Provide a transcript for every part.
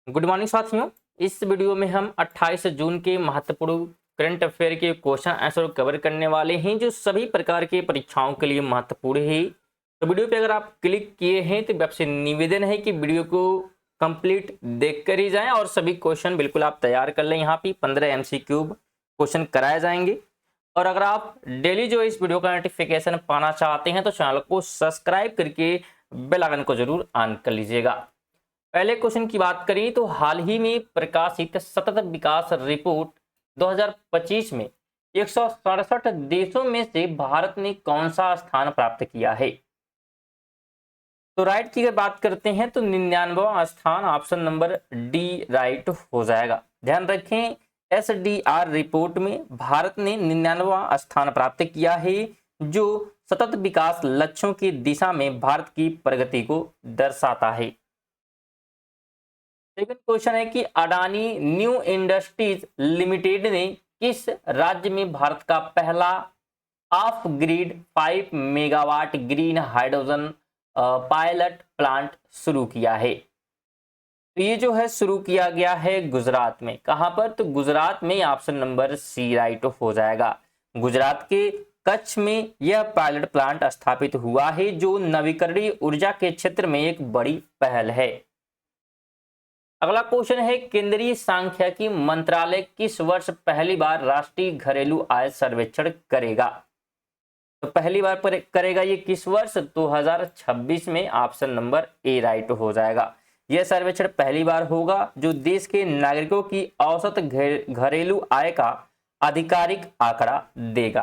Good morning साथियों। इस video में हम 28 जून के महत्वपूर्ण करंट अफेयर के क्वेश्चन आंसर कवर करने वाले हैं जो सभी प्रकार के परीक्षाओं के लिए महत्वपूर्ण है। तो वीडियो पे अगर आप क्लिक किए हैं तो आपसे निवेदन है कि वीडियो को कंप्लीट देख कर ही जाएं और सभी क्वेश्चन बिल्कुल आप तैयार कर लें। यहाँ पे 15 MCQ क्वेश्चन कराए जाएंगे। और अगर आप डेली जो इस वीडियो का नोटिफिकेशन पाना चाहते हैं तो चैनल को सब्सक्राइब करके बेल आइकन को जरूर ऑन कर लीजिएगा। पहले क्वेश्चन की बात करें तो हाल ही में प्रकाशित सतत विकास रिपोर्ट 2025 में 167 देशों में से भारत ने कौन सा स्थान प्राप्त किया है। तो राइट की अगर बात करते हैं तो 99वां स्थान, ऑप्शन नंबर डी राइट हो जाएगा। ध्यान रखें, SDR रिपोर्ट में भारत ने 99वां स्थान प्राप्त किया है जो सतत विकास लक्ष्यों की दिशा में भारत की प्रगति को दर्शाता है। सेकंड क्वेश्चन है कि अडानी न्यू इंडस्ट्रीज लिमिटेड ने किस राज्य में भारत का पहला of grid 5 megawatt green hydrogen pilot plant शुरू किया है। तो ये जो है शुरू किया गया है गुजरात में। कहां पर? तो गुजरात में, ऑप्शन नंबर सी राइट हो जाएगा। गुजरात के कच्छ में यह पायलट प्लांट स्थापित हुआ है जो नवीकरणीय ऊर्जा के क्षेत्र में एक बड़ी पहल है। अगला क्वेश्चन है, केंद्रीय सांख्यिकी मंत्रालय किस वर्ष पहली बार राष्ट्रीय घरेलू आय सर्वेक्षण करेगा? तो पहली बार करेगा ये किस वर्ष? 2026 में, ऑप्शन नंबर ए राइट हो जाएगा। यह सर्वेक्षण पहली बार होगा जो देश के नागरिकों की औसत घरेलू आय का आधिकारिक आंकड़ा देगा।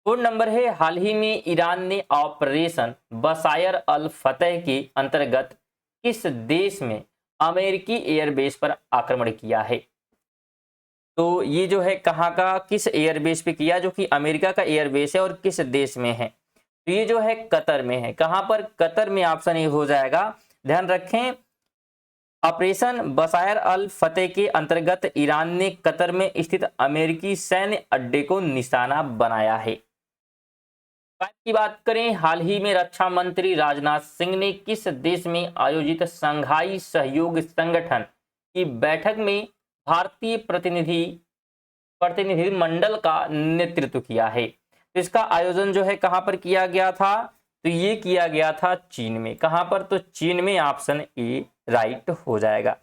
फोर्थ नंबर है, हाल ही में ईरान ने ऑपरेशन बसायर अल फतह के अंतर्गत किस देश में अमेरिकी एयरबेस पर आक्रमण किया है? तो ये जो है कहाँ का, किस एयरबेस पे किया जो कि अमेरिका का एयरबेस है और किस देश में है? तो ये जो है कतर में है। कहाँ पर? कतर में, ऑप्शन ए हो जाएगा। ध्यान रखें, ऑपरेशन बसायर अल फतेह के अंतर्गत ईरान ने कतर में स्थित अमेरिकी सैन्य अड्डे को निशाना बनाया है। की बात करें, हाल ही में रक्षा मंत्री राजनाथ सिंह ने किस देश में आयोजित शंघाई सहयोग संगठन की बैठक में भारतीय प्रतिनिधि मंडल का नेतृत्व किया है? तो इसका आयोजन जो है कहां पर किया गया था? तो ये किया गया था चीन में। कहां पर? तो चीन में, ऑप्शन ए राइट हो जाएगा।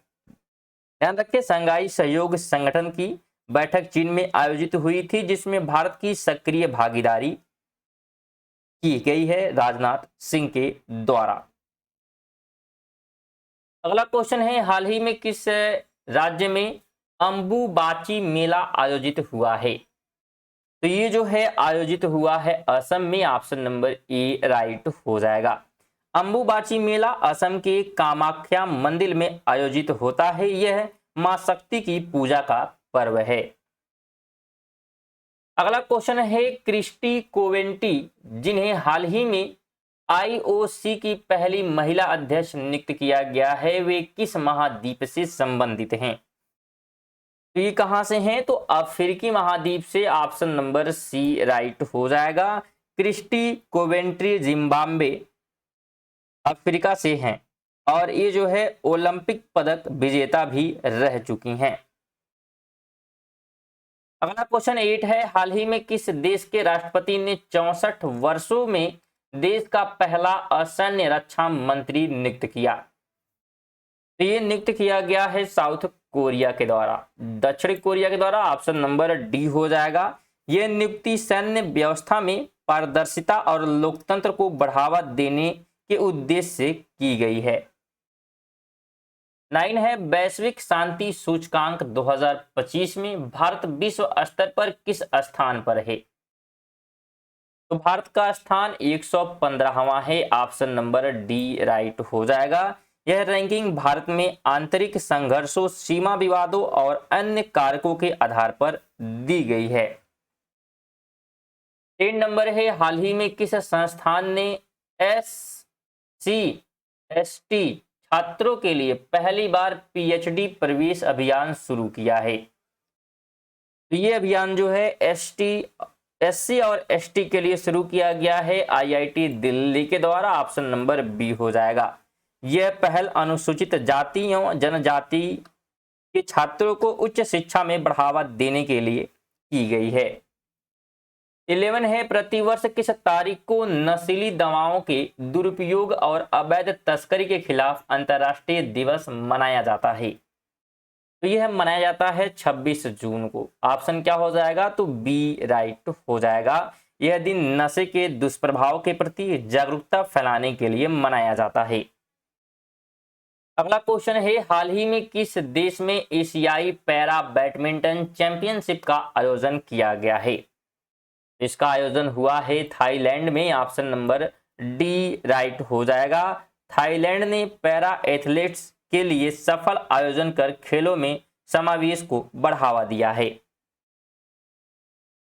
ध्यान रखिए, शंघाई सहयोग संगठन की बैठक चीन में आयोजित हुई थी जिसमें भारत की सक्रिय भागीदारी की गई है राजनाथ सिंह के द्वारा। अगला क्वेश्चन है, हाल ही में किस राज्य में अंबुबाची मेला आयोजित हुआ है? तो ये जो है आयोजित हुआ है असम में, ऑप्शन नंबर ए राइट हो जाएगा। अंबुबाची मेला असम के कामाख्या मंदिर में आयोजित होता है। यह मां शक्ति की पूजा का पर्व है। अगला क्वेश्चन है, क्रिस्टी कोवेंटी जिन्हें हाल ही में IOC की पहली महिला अध्यक्ष नियुक्त किया गया है, वे किस महाद्वीप से संबंधित हैं? तो ये कहां से हैं? तो अफ्रीकी महाद्वीप से, ऑप्शन नंबर सी राइट हो जाएगा। क्रिस्टी कोवेंट्री जिम्बाब्वे अफ्रीका से हैं और ये जो है ओलंपिक पदक विजेता भी रह चुकी हैं। अगला क्वेश्चन 8 है, हाल ही में किस देश के राष्ट्रपति ने 64 वर्षों में देश का पहला असैन्य रक्षा मंत्री नियुक्त किया? तो ये नियुक्त किया गया है साउथ कोरिया के द्वारा, दक्षिण कोरिया के द्वारा, ऑप्शन नंबर डी हो जाएगा। यह नियुक्ति सैन्य व्यवस्था में पारदर्शिता और लोकतंत्र को बढ़ावा देने के उद्देश्य से की गई है। 9 है, वैश्विक शांति सूचकांक 2025 में भारत विश्व स्तर पर किस स्थान पर है? तो भारत का स्थान 115वां है, ऑप्शन नंबर डी राइट हो जाएगा। यह रैंकिंग भारत में आंतरिक संघर्षों, सीमा विवादों और अन्य कारकों के आधार पर दी गई है। 10 नंबर है, हाल ही में किस संस्थान ने SC/ST छात्रों के लिए पहली बार PhD प्रवेश अभियान शुरू किया है? तो ये अभियान जो है SC और ST के लिए शुरू किया गया है IIT दिल्ली के द्वारा, ऑप्शन नंबर बी हो जाएगा। यह पहल अनुसूचित जाति एवं जनजाति के छात्रों को उच्च शिक्षा में बढ़ावा देने के लिए की गई है। 11 है, प्रतिवर्ष किस तारीख को नशीली दवाओं के दुरुपयोग और अवैध तस्करी के खिलाफ अंतर्राष्ट्रीय दिवस मनाया जाता है? तो यह मनाया जाता है 26 जून को। ऑप्शन क्या हो जाएगा? तो बी राइट हो जाएगा। यह दिन नशे के दुष्प्रभाव के प्रति जागरूकता फैलाने के लिए मनाया जाता है। अगला क्वेश्चन है, हाल ही में किस देश में एशियाई पैरा बैडमिंटन चैंपियनशिप का आयोजन किया गया है? इसका आयोजन हुआ है थाईलैंड में। ऑप्शन नंबर डी राइट हो जाएगा। थाईलैंड ने पैरा एथलीट्स के लिए सफल आयोजन कर खेलों में समावेश को बढ़ावा दिया है।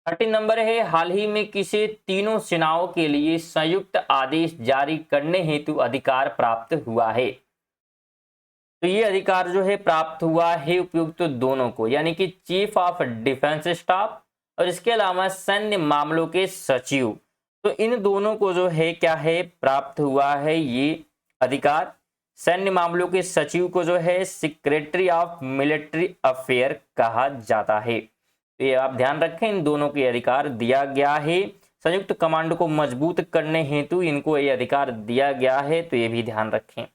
13 नंबर है, हाल ही में किसे तीनों सेनाओं के लिए संयुक्त आदेश जारी करने हेतु अधिकार प्राप्त हुआ है? तो ये अधिकार जो है प्राप्त हुआ है उपयुक्त दोनों को, यानी कि चीफ ऑफ डिफेंस स्टाफ और इसके अलावा सैन्य मामलों के सचिव। तो इन दोनों को जो है क्या है प्राप्त हुआ है ये अधिकार। सैन्य मामलों के सचिव को जो है सेक्रेटरी ऑफ मिलिट्री अफेयर कहा जाता है। तो ये आप ध्यान रखें, इन दोनों के अधिकार दिया गया है। संयुक्त कमांडो को मजबूत करने हेतु इनको ये अधिकार दिया गया है, तो ये भी ध्यान रखें।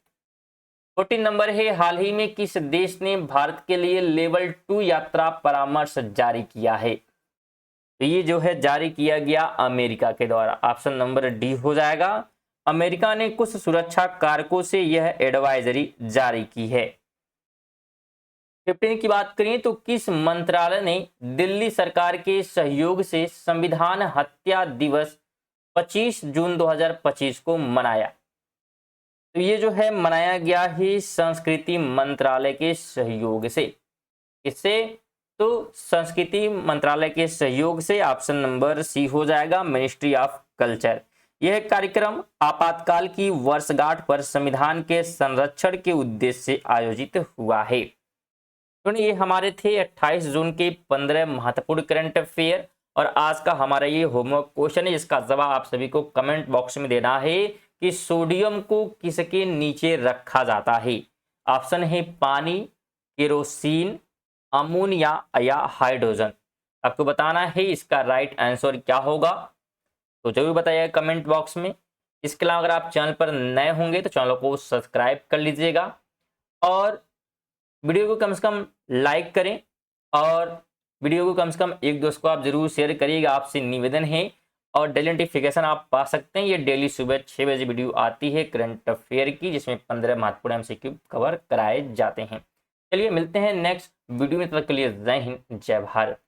14 नंबर है, हाल ही में किस देश ने भारत के लिए लेवल 2 यात्रा परामर्श जारी किया है? तो ये जो है जारी किया गया अमेरिका के द्वारा। ऑप्शन नंबर डी हो जाएगा। अमेरिका ने कुछ सुरक्षा कारकों से यह एडवाइजरी जारी की है। 15 की बात करें तो किस मंत्रालय ने दिल्ली सरकार के सहयोग से संविधान हत्या दिवस 25 जून 2025 को मनाया? तो ये जो है मनाया गया है संस्कृति मंत्रालय के सहयोग से। इससे तो संस्कृति मंत्रालय के सहयोग से। ऑप्शन नंबर सी हो जाएगा, मिनिस्ट्री ऑफ कल्चर। यह कार्यक्रम आपातकाल की वर्षगांठ पर संविधान के संरक्षण के उद्देश्य से आयोजित हुआ है। तो ये हमारे थे 28 जून के 15 महत्वपूर्ण करंट अफेयर और आज का हमारा ये होमवर्क क्वेश्चन है, जिसका जवाब आप सभी को कमेंट बॉक्स में देना है कि सोडियम को किसके नीचे रखा जाता है? ऑप्शन है पानी, केरोसिन, अमोनिया या हाइड्रोजन। आपको बताना है इसका राइट आंसर क्या होगा, तो जरूर बताइएगा कमेंट बॉक्स में। इसके अलावा अगर आप चैनल पर नए होंगे तो चैनल को सब्सक्राइब कर लीजिएगा और वीडियो को कम से कम लाइक करें और वीडियो को कम से कम एक दोस्त को आप जरूर शेयर करिएगा, आपसे निवेदन है। और डेली नोटिफिकेशन आप पा सकते हैं, ये डेली सुबह 6 बजे वीडियो आती है करंट अफेयर की, जिसमें 15 महत्वपूर्ण एमसीक्यू कवर कराए जाते हैं। चलिए मिलते हैं नेक्स्ट वीडियो में, तब तक के लिए जय हिंद जय भारत।